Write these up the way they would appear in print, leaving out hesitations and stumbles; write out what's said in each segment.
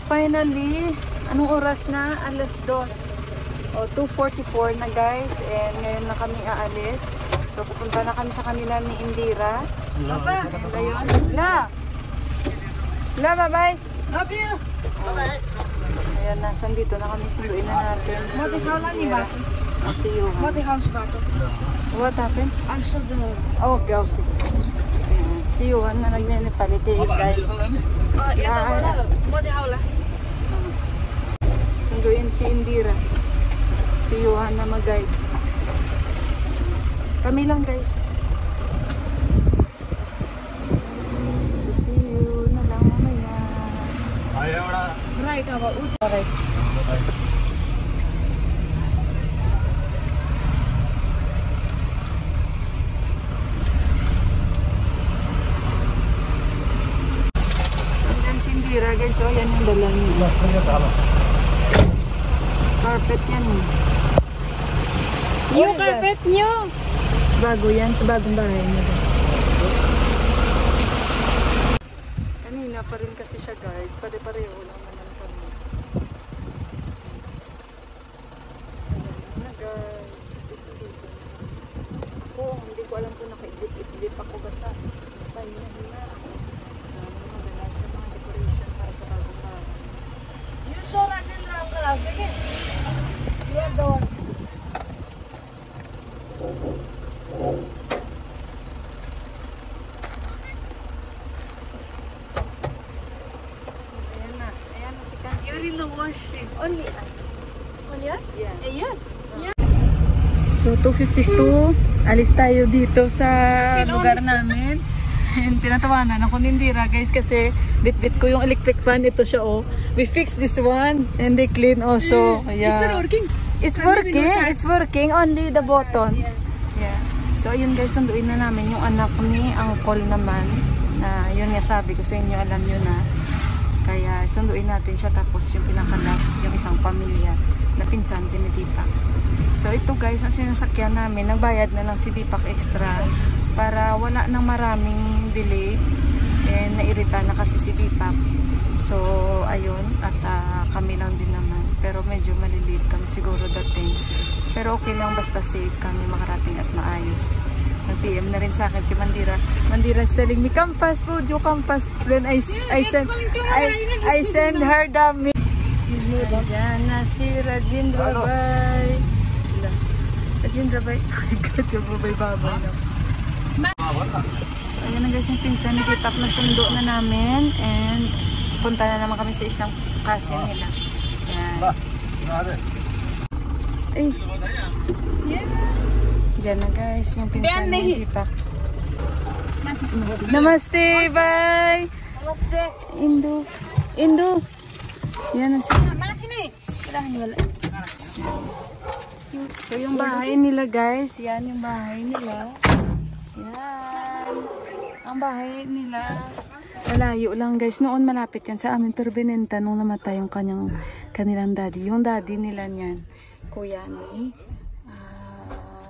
finally, anong oras na? Alas 2. O, 2:44 na guys. And ngayon na kami aalis. So, pupunta na kami sa kanila ni Indira. Papa, ayun. La! La, bye-bye! Love you! Ayan, nasan dito na kami. Sunduin na natin si Indira. Si Johan. What happened? Okay, okay. Ayan. Si Johan na nagnenipaliti. Sunduin si Indira. Si Johan na mag-guide. Kami lang guys. So see you na lang mamaya. Right, right. So dyan si Indira guys. So yan yung dala niya. Carpet yan. New carpet, new! Bago yan, sa bagong bahay niya. Kanina pa rin kasi siya guys, pare-pareho lang naman kami. Salamat na guys. Ako, hindi ko alam kung naka-idlip ako basta. Pahina-hina ako. Wala siya mga decoration para sa bagong bahay. You saw us in the garage again? You are the one. Ayan na si Kanji. You're in the worship. Only us. Only us? Yeah. Yeah. So 2:52, alis tayo dito sa lugar namin. And tinatawanan ako ni Indira guys kasi bit-bit ko yung electric fan. Ito siya oh. We fixed this one and they clean also. Yeah. It's still working? It's working. It's working. Only the button. Yeah. So ayun guys, sunduin na namin yung anak ni Uncle naman. Na yun nga sabi ko sa inyo, alam nyo na. Kaya sunduin natin siya tapos yung pinaka-last, yung isang pamilya na pinsan din ni Deepak. So ito guys, ang sinasakyan namin, nagbayad na lang si Deepak extra para wala nang maraming delay. And nairita na kasi si Deepak. So ayun, at kami lang din naman. Pero medyo malilate kami siguro dating. Pero okay lang basta safe kami makarating at maayos. Nag-PM na rin sa akin si Mandira. Mandira is telling me, come fast food, you come fast. Then I send her the milk. Diyan na si Rajendra Bay. Rajendra Bay. Oh my God, yung babay-babay lang. So ayan na guys yung pinsan ni Deepak na sundo na namin. And punta na naman kami sa isang cousin nila. Ayan. Eh. Yeah. Diyan na guys, yung pinsan ni Deepak. Namaste, bye! Namaste! Indu. Indu. Yan na siya. So yung bahay nila guys, yan yung bahay nila. Yan. Ang bahay nila. Malayo lang guys. Noon malapit yan sa amin pero binenta nung namatay yung kanilang daddy. Yung daddy nila niyan. Kuya ni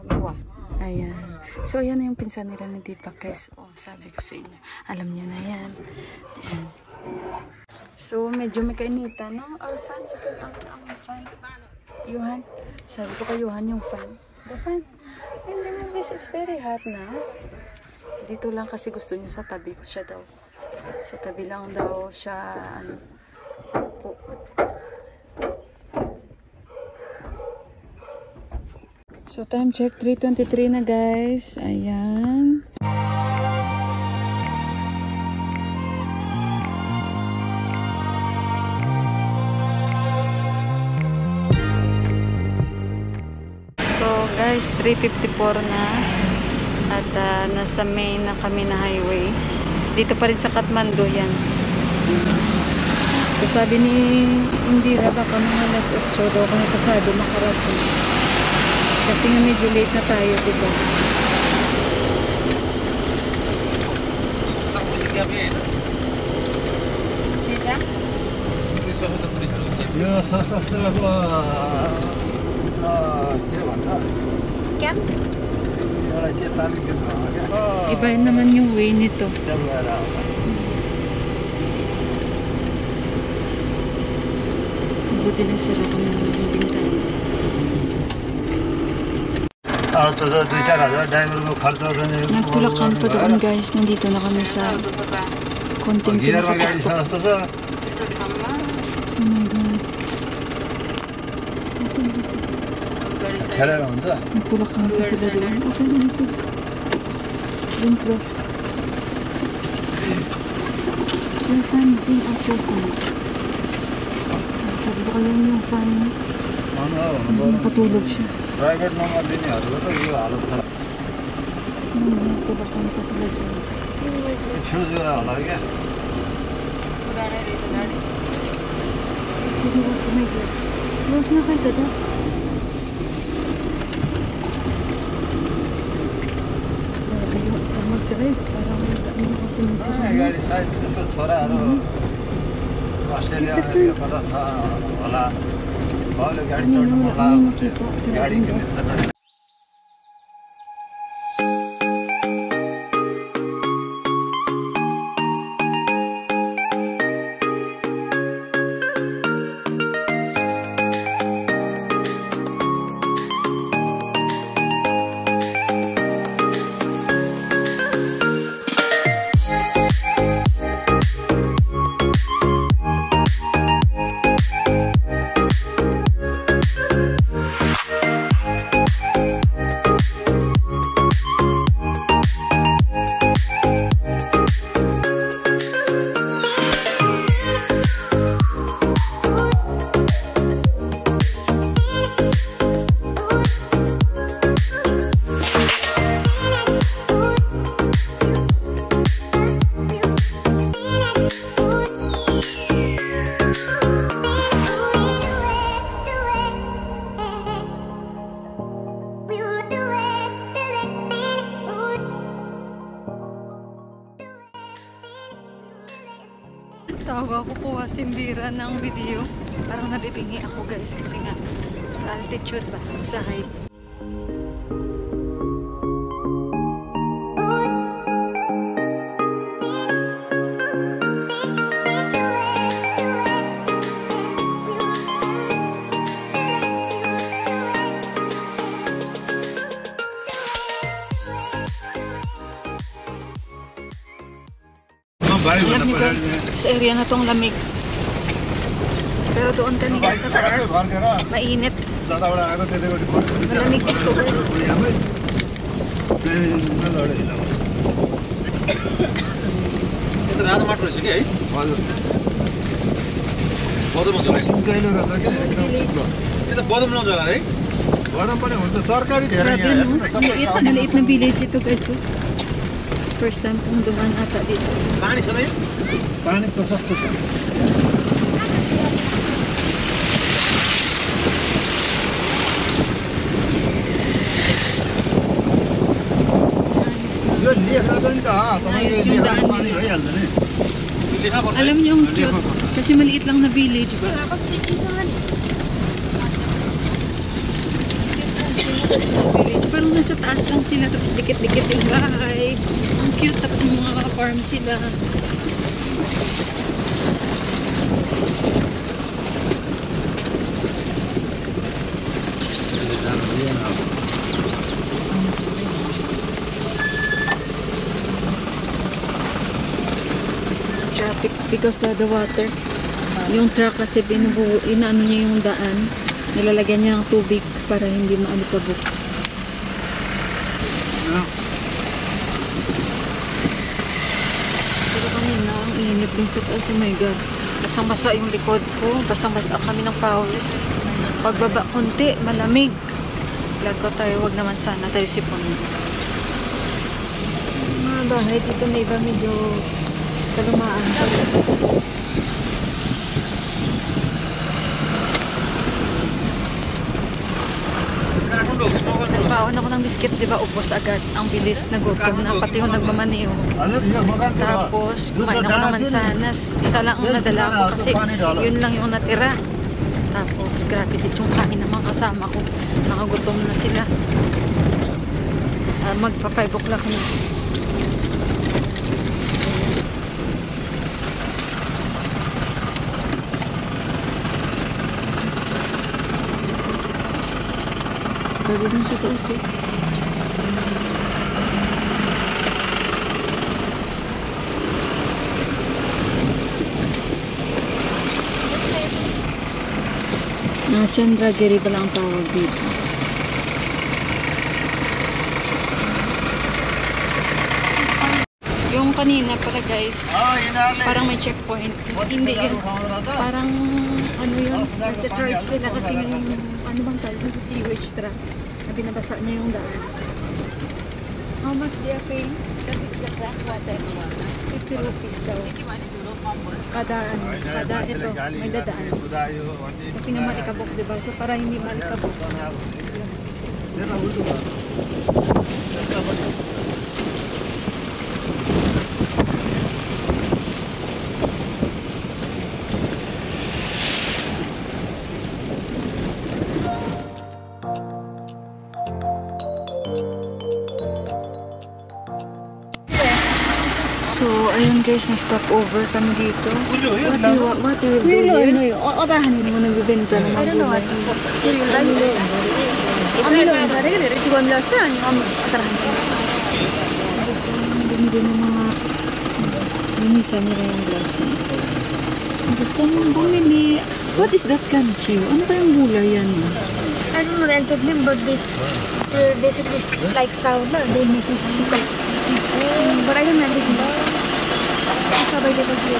Buwa. Ayan. So ayan na yung pinsan nila ni Deepak guys. Oh, sabi ko sa inyo. Alam niyo na yan. Ayan. So medyo may kainita, no? Or fan, you put on ang fan. Johan. Sabi ko kay Johan yung fan. The fan. Hindi mo guys, it's very hot na. Dito lang kasi gusto niya sa tabi ko siya daw. Sa tabi lang daw siya ano. Po. So time check 3:23 na guys. Ayan. So guys, 3:54 na. At nasa main na kami na highway. Dito pa rin sa Kathmandu yan. So sabi ni Indira baka mga alas 8 daw kami pasado makarating. Kasi nga medyo late na tayo, diba? Iba naman yung way nito. Buti nagsara ko ng bintana. Nagtulakan pa doon guys. Nandito na kami sa konting pinakatuktok. Oh my god. Nagtulakan pa sila doon. Okay lang ito. Don't close. Yung fan, yung outdoor fan. Sabi ko kayo yung fan. Nakatulog siya. Private number दिनेहरूको त यो हालत खराब Nagtulakan pa sila dyan. Fuse होला क्या Hindi ko sa my glass. Rose na kayo, dadas. Grabe yung isa mag-drive. Parang hindi na kasunod sa kanya. गाडी सायद त्यसको छोराहरू अस्ट्रेलिया कता छ होला बाउले गाडी चढ्नु मन लाग्यो गाडी किनेछ Tawag ako kuha simbira ng video. Parang nabibingi ako guys kasi nga sa altitude ba, sa height. Alam niyo guys, sa area na tong lamig. Pero doon kanina sa taas, mainit. Malamig dito guys. Ito रातो माटो रहेछ कि है हजुर बदम जग्गा गइलो रहेछ यो त बदम न जग्गा है बदम पनि हुन्छ तरकारी धेरै यहाँ maliit na village ito guys. First time kong duman ata dito. पानी छ त पानी त सस्तो छ यो लेख्न चाहिँ त तपाईले लेख्न पानी भइहाल्छ नि Alam niyo ang cute kasi maliit lang na village ba? Village, parang nasa taas lang sila tapos dikit-dikit yung bahay. Ang cute tapos mga farm sila. Traffic because of the water. Yung truck kasi inaano niya yung daan. Nilalagyan niya ng tubig para hindi maalikabok. Pero kanina, ang init dun sa taas. Oh my God. Basang-basa yung likod ko. Basang-basa kami ng pawis. Pagbaba konti, malamig. Lagaw tayo, wag naman sana tayo sipon. Mga bahay dito na iba medyo kalumaan pa rin. Nagbaon ako ng biskit, di ba? Upos agad. Ang bilis, nagutom na. Pati yung nagmamaniho. Tapos, kumain ako ng mansanas. Isa lang ang nadala ko kasi yun lang yung natira. Tapos, grabe din yung kain ng mga kasama ko. Nakagutom na sila. Magpa 5 o'clock na. Grabe dun sa taas eh. Chandragiri pala ang tawag dito. Yung kanina pala guys, parang may checkpoint. Hindi yun. Parang ano yun, nagsa-charge sila kasi yung ano bang tawag sa sewage truck na binabasa niya yung daan. How much they are paying? That is the truck water. 50 rupees daw. Kada ano, kada ito, may dadaan. Kasi nga malikabok, diba? So para hindi malikabok. So, ayun guys, nag-stop over kami dito. What do you do here? Mo nagbibenta ng mga gulay. Gusto nang bumili ng mga linisan nila yung glass nito. Gusto nang bumili. What is that kanchi? Ano kayang gulay yan? I don't know the exact name, but this like sound, they make it like. But I don't know the name. Sabay dito siya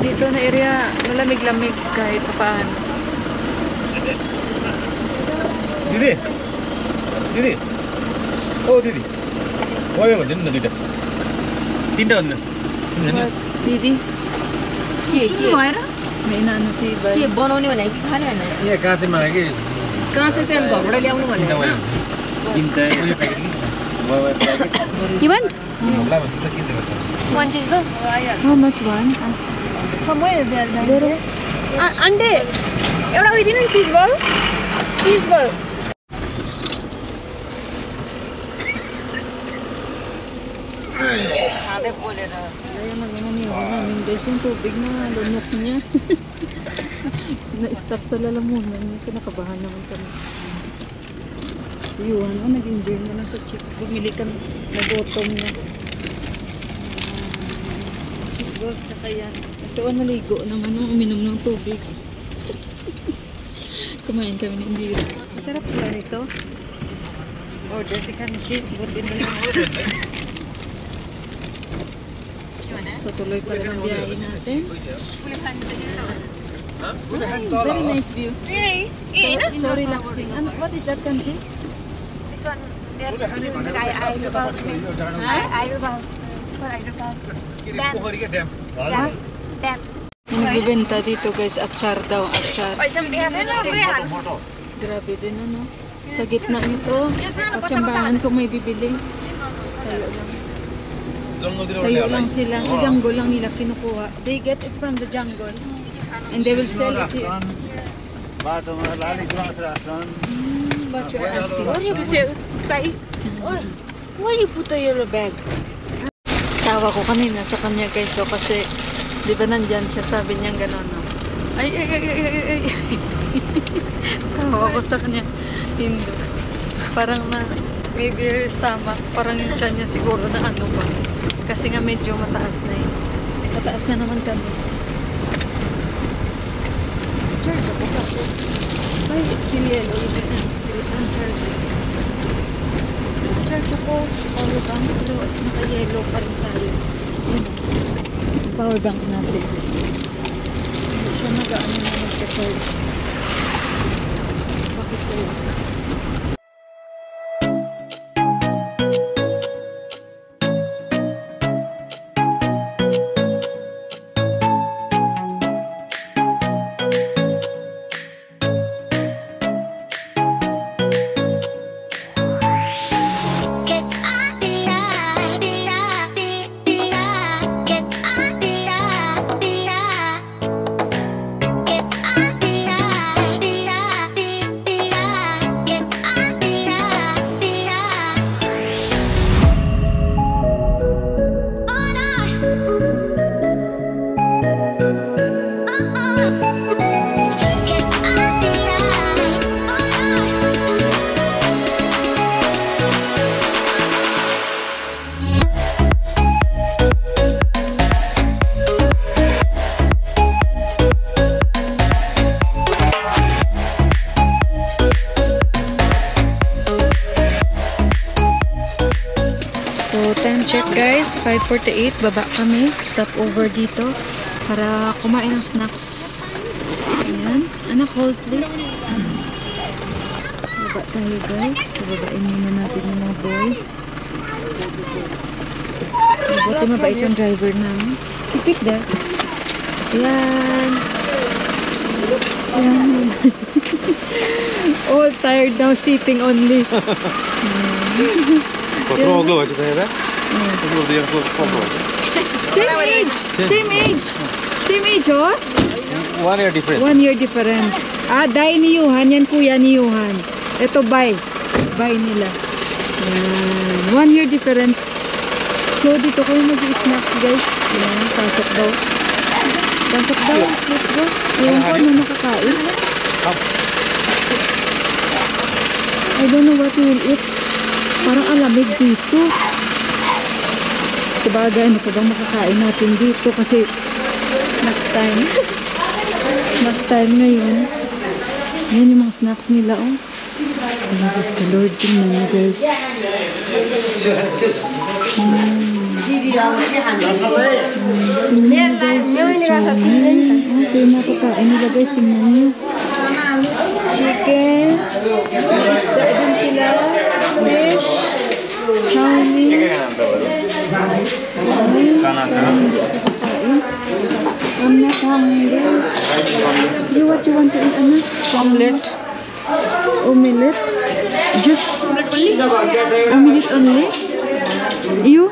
dito na area, malamig-lamig kahit paano. Didi. Didi. Oh, Didi. Why are you doing that? Tinda na. Didi? May inaano si Ivan. के बनाउने भने कि खाने भने यहाँ काँचै मागे काँचै तेल घरबाट ल्याउनु भने किन्दा उयो प्याकेट इवन होला भन्छ त किन्दै गर्छ one cheese ball How much one? from where they are There. अंडे एउटा उदिनु नि cheese ball खादै बोलेर Kaya nagmamaniho namin guys yung tubig na lunok niya. Na-stuck sa lalamunan. Kinakabahan naman kami. Yun, nag-enjoy na lang sa chips. Bumili kami. Nagutom na. Cheese balls, saka yan. Ito naligo naman nung uminom ng tubig. Kumain kami ng indira. Masarap pala nito. Order si Kanchi. Buti na lang. So tuloy pa rin ang biyahe natin. Ay, very nice view. So relaxing. What is that Kanchi? This one, Ayurveda. Dam Dam. Nagbibenta dito guys, achar daw, achar. पैसा पनि दिएको छैन मोटो Grabe din ano. Sa gitna nito, patsambahan kung may bibili. Tayo lang. Tayo lang sila. Sa jungle lang nila kinukuha. They get it from the jungle. And they will sell it here. बाटोमा लाली ग्लास राख्छन् What you're asking? What you say? Why you put a yellow bag? Tawa ko kanina sa kanya guys. So kasi, di ba nandyan siya, sabi niya gano'n. No? Ay. Tawa ko sa kanya. Hindi. Parang na, maybe her stomach. Parang yung tiyan niya siguro na ano pa. Kasi nga medyo mataas na yun. Sa taas na naman kami. Sa charge ako kasi. Ay, still yellow. Even na still ang charging. Charge ako. Power bank. Pero naka-yellow pa rin tayo. Yun. Power bank natin. Hindi siya nag-ano na mag-charge. Bakit kayo? Get guys, 5:48, baba kami. Stop over dito para kumain ng snacks. Ayan. Anak, hold please. Baba tayo guys. Pababain muna natin yung mga boys. Buti mabait yung driver namin. Repeat that. Ayan. Ayan. All tired now, sitting only. Same age! Same age! Same age, oh? 1 year difference. 1 year difference. Ah, dai ni Yuhan. Yan kuya ni Yuhan. Ito, bye. Bye nila. Yan. 1 year difference. So, dito kayo mag-snacks, guys. Yan. Pasok daw. Pasok daw. Let's go. Ayun ko, ano makakain? I don't know what we will eat. Parang alamig dito. Sabagay, ano pa bang makakain natin dito? Kasi snacks time. Snacks time ngayon. Yan yung mga snacks nila, oh. Oh, guys, the Lord, tingnan nyo, guys. Tingnan nyo, guys. Ito yung nakakain nila, guys. Tingnan nyo. Chicken. May isda din sila. Fish. Chowmein. Hindi ako kakain. I'm not hungry. What you want to eat, Anna? Omelette. Omelette? Just omelette only? You?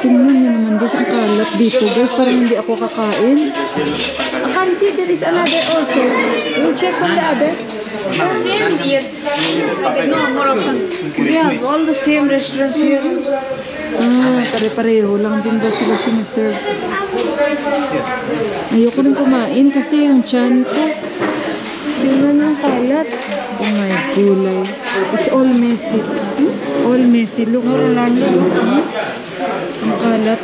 Tingnan nyo naman guys, ang kalat dito guys. Parang hindi ako kakain. I can see there is another also. We'll check from the other. Same here. No more option. We have all the same restaurants here. Ah, pare-pareho lang din daw sila siniserve. Ayoko rin kumain kasi yung tiyan ko. Tingnan yung kalat. Oh my gulay. It's all messy. All messy. Look, Rolando. Ang kalat.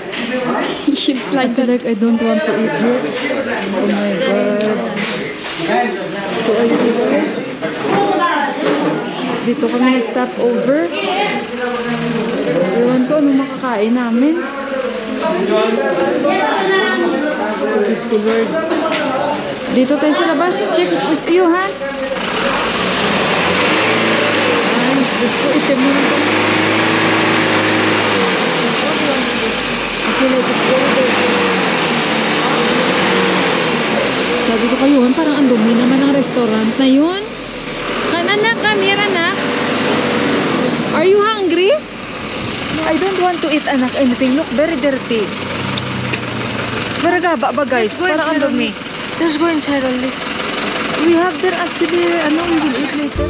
It's like Like I don't want to eat it. Oh my god. So ayun guys. Dito kami stop over. Ewan ko anong makakain namin. Diyos ko Lord. Dito tayo sa labas. Check Yuhan. Ay, Diyos ko itim mo ito. Okay, like it's over. Sabi ko kayo, parang ang dumi naman ng restaurant na yun. Anak, come here, anak. Are you hungry? I don't want to eat, anak, anything. Look, very dirty. Baragaba ba, guys? Parang ang dumi. Let's go inside only. We have there actually, we will eat later.